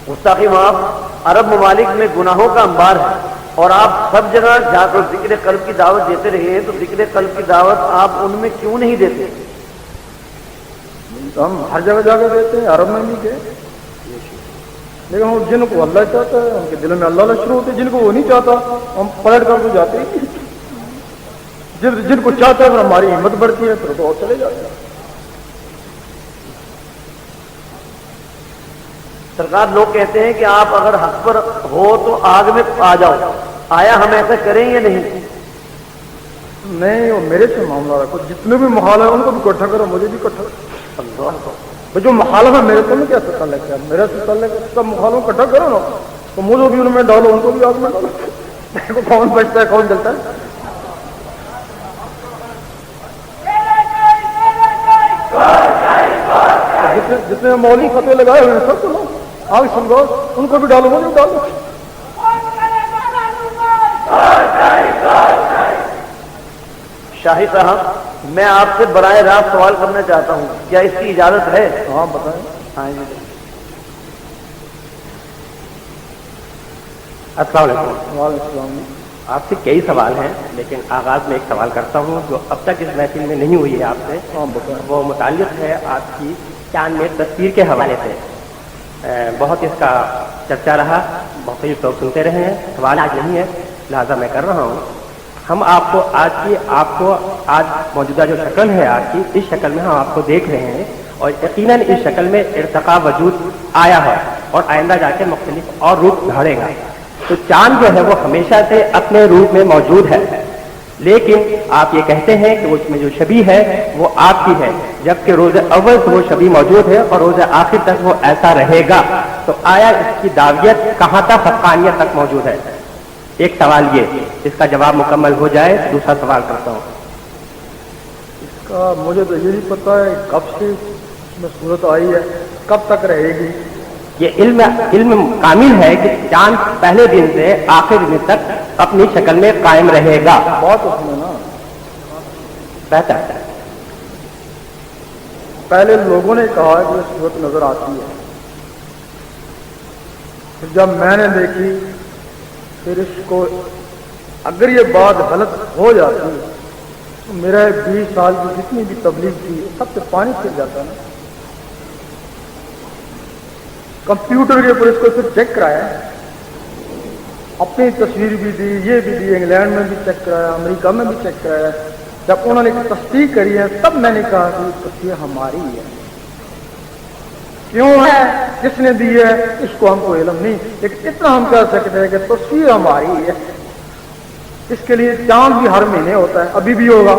گستاخی معاف، عرب ممالک میں گناہوں کا انبار ہے اور آپ سب جگہ جا کر ذکر قلب کی دعوت دیتے رہے ہیں، تو ذکر قلب کی دعوت آپ ان میں کیوں نہیں دیتے؟ ہم ہر جگہ جا کر دیتے ہیں، عرب میں بھی گئے، لیکن وہ جن کو اللہ چاہتا ہے ان کے دلوں میں اللہ شروع ہوتے، جن کو وہ نہیں چاہتا ہم پلٹ کر تو جاتے ہی، جن کو چاہتا ہے پھر ہماری ہمت بڑھتی ہے پھر تو اور چلے جاتے ہیں۔ سرکار لوگ کہتے ہیں کہ آپ اگر حق پر ہو تو آگ میں آ جاؤ، آیا ہم ایسا کریں یا نہیں؟ نہیں، وہ میرے سے معاملہ رکھو، جتنے بھی مخالف ہیں ان کو بھی اکٹھا کرو، مجھے بھی اکٹھا کرو۔ جو مخالف ہے میرے تو میں کیا تعلق ہے، میرا سے تعلق ہے، سب مخالف اکٹھا کرو نا، تو مجھے بھی ان میں ڈالو، ان کو بھی آگ میں ڈالو، کون بچتا ہے کون جلتا ہے۔ جتنے مولوی فتوے لگائے ہوئے ہیں سب کو لو، آگ سمجھو، ان کو بھی ڈالو، مجھے بھی ڈالو۔ شاہی صاحب میں آپ سے براہ راست سوال کرنا چاہتا ہوں، کیا اس کی اجازت ہے؟ ہاں بتائیں۔ السلام علیکم۔ وعلیکم السلام۔ آپ سے کئی سوال ہیں لیکن آغاز میں ایک سوال کرتا ہوں جو اب تک اس محفل میں نہیں ہوئی ہے آپ سے، ہاں بتائیں۔ وہ متعلق ہے آپ کی چاند میں تصویر کے حوالے سے۔ بہت اس کا چرچا رہا، بہت ہی لوگ سنتے رہے ہیں، سوال آج نہیں ہے لہٰذا میں کر رہا ہوں۔ ہم آپ کو آج موجودہ جو شکل ہے آپ کی، اس شکل میں ہم آپ کو دیکھ رہے ہیں اور یقیناً اس شکل میں ارتقا وجود آیا ہے اور آئندہ جا کے مختلف اور روپ دھاڑے گا۔ تو چاند جو ہے وہ ہمیشہ سے اپنے روپ میں موجود ہے، لیکن آپ یہ کہتے ہیں کہ اس میں جو شبیہ ہے وہ آپ کی ہے، جبکہ روز اول سے وہ شبیہ موجود ہے اور روز آخر تک وہ ایسا رہے گا۔ تو آیا اس کی دعویت کہاں تک حقانیت تک موجود ہے؟ ایک سوال یہ، اس کا جواب مکمل ہو جائے دوسرا سوال کرتا ہوں۔ اس کا مجھے تو یہ نہیں پتا ہے کب سے اس میں صورت آئی ہے، کب تک رہے گی۔ یہ علم کامل ہے کہ چاند پہلے دن سے آخر دن تک اپنی شکل میں قائم رہے گا۔ بات اس میں نا بہتر ہے۔ پہلے لوگوں نے کہا کہ یہ صورت نظر آتی ہے، پھر جب میں نے دیکھی پھر اس کو اگر یہ بات غلط ہو جاتی تو میرا 20 سال کی جتنی بھی تبلیغ تھی سب سے پانی پھر جاتا نا۔ کمپیوٹر کے اوپر اس کو پھر چیک کرایا، اپنی تصویر بھی دی، یہ بھی دی، انگلینڈ میں بھی چیک کرایا، امریکہ میں بھی چیک کرایا۔ جب انہوں نے تصدیق کری ہے تب میں نے کہا کہ یہ تصویر ہماری ہے۔ کیوں ہے، کس نے دی ہے اس کو ہم کو علم نہیں، لیکن اتنا ہم کہہ سکتے ہیں کہ تصویر ہماری ہے۔ اس کے لیے چاند بھی ہر مہینے ہوتا ہے، ابھی بھی ہوگا۔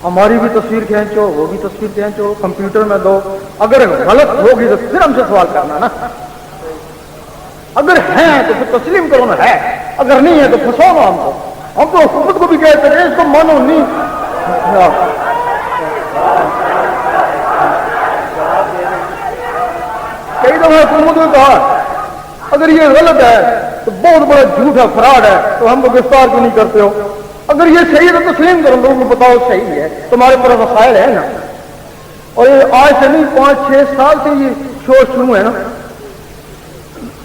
ہماری بھی تصویر کھینچو، وہ بھی تصویر کھینچو، کمپیوٹر میں دو، اگر غلط ہوگی تو پھر ہم سے سوال کرنا نا۔ اگر ہے تو پھر تسلیم کرو نا ہے، اگر نہیں ہے تو پھنسو نا ہم کو۔ ہم تو حکومت کو بھی کہتے ہیں اس کو مانو نہیں۔ کئی دفعہ حکومت نے کہا اگر یہ غلط ہے تو بہت بڑا جھوٹ ہے، فراڈ ہے، تو ہم کو گرفتار کیوں نہیں کرتے ہو؟ اگر یہ صحیح ہے تو تسلیم کرو، لوگوں کو بتاؤ صحیح ہے، تمہارے پاس وسائل ہے نا۔ اور یہ آج سے نہیں 5-6 سال سے یہ شور شروع ہے نا،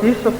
30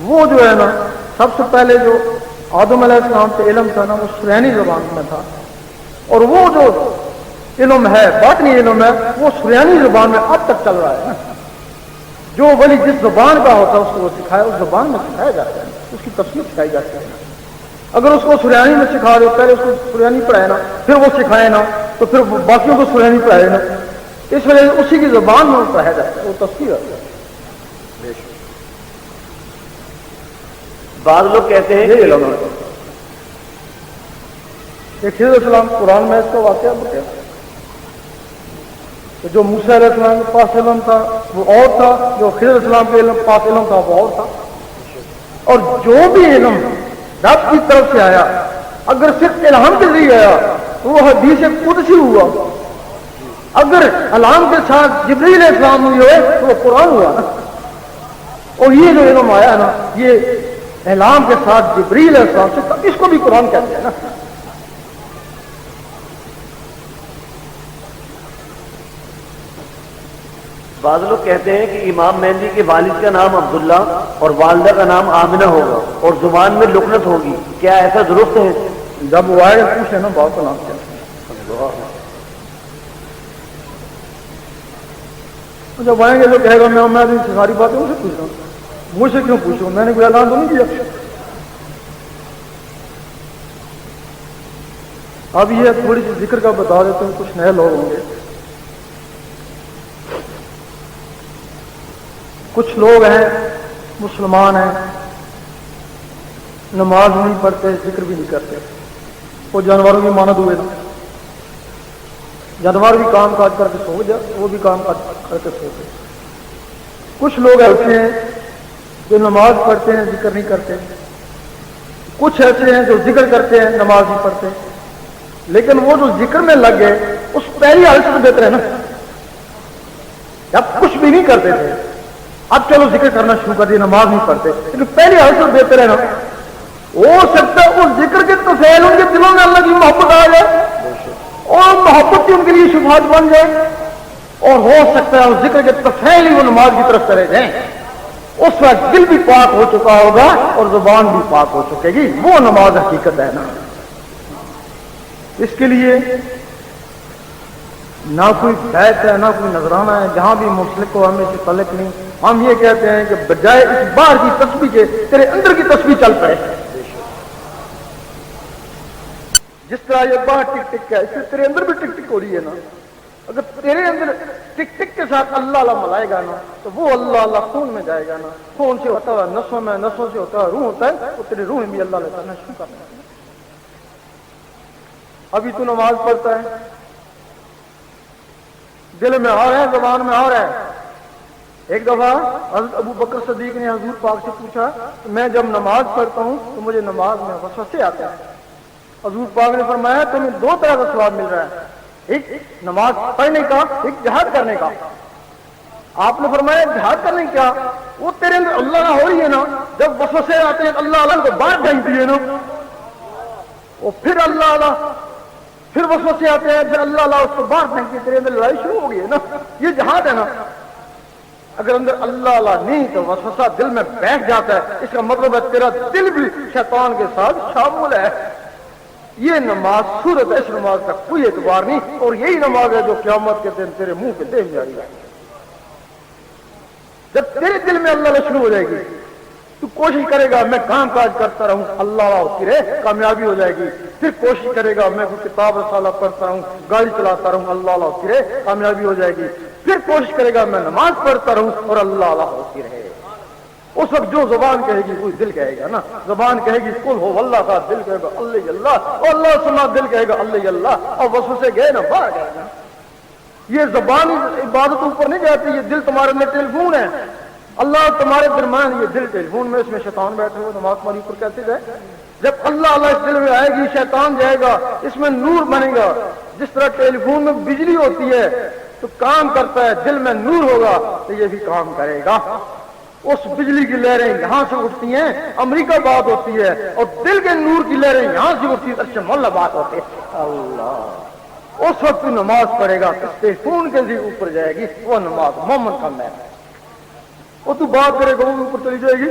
وہ جو ہے نا سب سے پہلے جو آدم علیہ السلام پہ علم تھا نا وہ سریانی زبان میں تھا، اور وہ جو علم ہے باطنی علم ہے وہ سریانی زبان میں اب تک چل رہا ہے نا۔ جو ولی جس زبان کا ہوتا ہے اس کو وہ سکھایا، اس زبان میں سکھایا جاتا ہے، اس کی تفسیر سکھائی جاتی ہے۔ اگر اس کو سریانی میں سکھا دو، پہلے اس کو سریانی پڑھائے نا پھر وہ سکھائے نا تو پھر باقیوں کو سریانی پڑھائے نا، اس وجہ سے اسی کی زبان میں وہ پڑھایا جاتا ہے، وہ تفسیر ہے۔ بعض لوگ کہتے ہیں کہ خضر علیہ السلام قرآن میں اس کا واقعہ بتایا کہ جو موسیٰ علیہ السلام کے پاس علم تھا وہ اور تھا، جو خضر علیہ السلام کے پاس علم تھا وہ اور تھا، اور جو بھی علم رب کی طرف سے آیا اگر صرف الہام کے ذریعے آیا تو وہ حدیث قدسی ہوا، اگر الہام کے ساتھ جبریل علیہ السلام ہوئی ہوئے تو وہ قرآن ہوا نا۔ اور یہ جو علم آیا نا یہ الہام کے ساتھ جبریل علیہ السلام سے، اس کو بھی قرآن کہتے ہیں نا۔ بعض لوگ کہتے ہیں کہ امام مہدی کے والد کا نام عبداللہ اور والدہ کا نام آمنہ ہوگا اور زبان میں لکنت ہوگی، کیا ایسا درست ہے؟ جب وہ آئے گا پوچھے نا باپ کا نام کیا ہے؟ جب آئیں گے تو کہے گا میں ساری باتیں ان سے پوچھ رہا ہوں، مجھ سے کیوں پوچھوں، میں نے کوئی اعلان تو نہیں کیا۔ اب یہ تھوڑی سی ذکر کا بتا دیتے ہیں، کچھ نئے لوگ ہوں گے۔ کچھ لوگ ہیں مسلمان ہیں، نماز نہیں پڑھتے، ذکر بھی نہیں کرتے، وہ جانوروں کی مانند ہوئے نا، جانور بھی کام کاج کر کے سو جائے، وہ بھی کام کاج کر کے سو گئے۔ کچھ لوگ ایسے ہیں جو نماز پڑھتے ہیں ذکر نہیں کرتے، کچھ ایسے ہیں جو ذکر کرتے ہیں نماز نہیں پڑھتے، لیکن وہ جو ذکر میں لگ گئے اس پہلی حالت سے بہتر ہے نا، جب کچھ بھی نہیں کرتے تھے اب چلو ذکر کرنا شروع کر دیا، نماز نہیں پڑھتے، لیکن پہلی حالت سے بہتر ہے نا۔ ہو سکتا ہے اس ذکر کے تفعیل ان کے دلوں میں اللہ کی محبت آ جائے اور محبت کی ان کے لیے شفاعت بن جائے، اور ہو سکتا ہے اس ذکر کے تفعیل ہی وہ نماز کی طرف چلے جائیں، اس وقت دل بھی پاک ہو چکا ہوگا اور زبان بھی پاک ہو چکے گی، وہ نماز حقیقت ہے نا۔ اس کے لیے نہ کوئی بیت ہے نہ کوئی نذرانہ ہے، جہاں بھی مسلک کو ہمیں سے تعلق نہیں، ہم یہ کہتے ہیں کہ بجائے اس باہر کی تسبیح کے تیرے اندر کی تسبیح چل پڑے، جس طرح یہ باہر ٹک ٹک ہے اس سے تیرے اندر بھی ٹک ٹک ہو رہی ہے نا۔ اگر تیرے اندر ٹک ٹک کے ساتھ اللہ اللہ ملائے گا نا تو وہ اللہ اللہ خون میں جائے گا نا، خون سے ہوتا ہے نسوں میں، نسوں سے ہوتا ہے روح ہوتا ہے، وہ تیرے روح میں بھی اللہ اللہ کرنا شروع کرنا ہے۔ ابھی تو نماز پڑھتا ہے، دل میں اور ہے زبان میں اور ہے۔ ایک دفعہ حضرت ابو بکر صدیق نے حضور پاک سے پوچھا کہ میں جب نماز پڑھتا ہوں تو مجھے نماز میں وسوسے آتے ہیں، حضور پاک نے فرمایا تمہیں دو طرح کا ثواب مل رہا ہے، ایک نماز پڑھنے کا، ایک جہاد کرنے کا۔ آپ نے فرمایا جہاد کرنے کیا؟ وہ تیرے اندر اللہ ہو رہی ہے نا، جب وسوسے آتے ہیں اللہ اللہ کو باہر پھینکتی ہے نا، وہ پھر اللہ اللہ، پھر وسوسے آتے ہیں پھر اللہ اللہ اس کو باہر پھینکتی، تیرے اندر لڑائی شروع ہو گئی ہے نا، یہ جہاد ہے نا۔ اگر اندر اللہ اللہ نہیں تو وسوسہ دل میں بیٹھ جاتا ہے، اس کا مطلب ہے تیرا دل بھی شیطان کے ساتھ شامل ہے۔ یہ نماز صورت ہے، اس نماز کا کوئی اعتبار نہیں، اور یہی نماز ہے جو قیامت کے دن تیرے منہ پہ دیکھ جائے گی۔ جب تیرے دل میں اللہ اللہ شروع ہو جائے گی تو کوشش کرے گا میں کام کاج کرتا رہوں، اللہ ہوتی رہے، کامیابی ہو جائے گی۔ پھر کوشش کرے گا میں کوئی کتاب رسالہ پڑھتا رہوں، گاڑی چلاتا رہوں، اللہ ہوتی رہے، کامیابی ہو جائے گی۔ پھر کوشش کرے گا میں نماز پڑھتا رہوں اور اللہ ہوتی رہے۔ اس وقت جو زبان کہے گی کوئی دل کہے گا نا، زبان کہے گی قل ہو اللہ کا، دل کہے گا اللہ اللہ، اور اللہ سنا دل کہے گا اللہ اللہ، اور وسوسے گئے نا باہر گئے نا۔ یہ زبان عبادت اوپر نہیں جاتی، یہ دل تمہارے میں ٹیلی فون ہے، اللہ تمہارے درمیان یہ دل ٹیلی فون میں، اس میں شیطان بیٹھے ہوئے نماز تمہاری اوپر کہتے جائے۔ جب اللہ اللہ اس دل میں آئے گی شیطان جائے گا، اس میں نور بنے گا، جس طرح ٹیلی فون میں بجلی ہوتی ہے تو کام کرتا ہے، دل میں نور ہوگا تو یہ بھی کام کرے گا۔ اس بجلی کی لہریں یہاں سے اٹھتی ہیں امریکہ بات ہوتی ہے، اور دل کے نور کی لہریں یہاں سے اٹھتی ہے ارشد مولا بات ہوتی ہے۔ اللہ اس وقت تو نماز پڑھے گا ٹیلی فون کے ذریعے اوپر جائے گی، وہ نماز مومن کا محل ہے۔ وہ تو بات کرے گا وہ اوپر چلی جائے گی،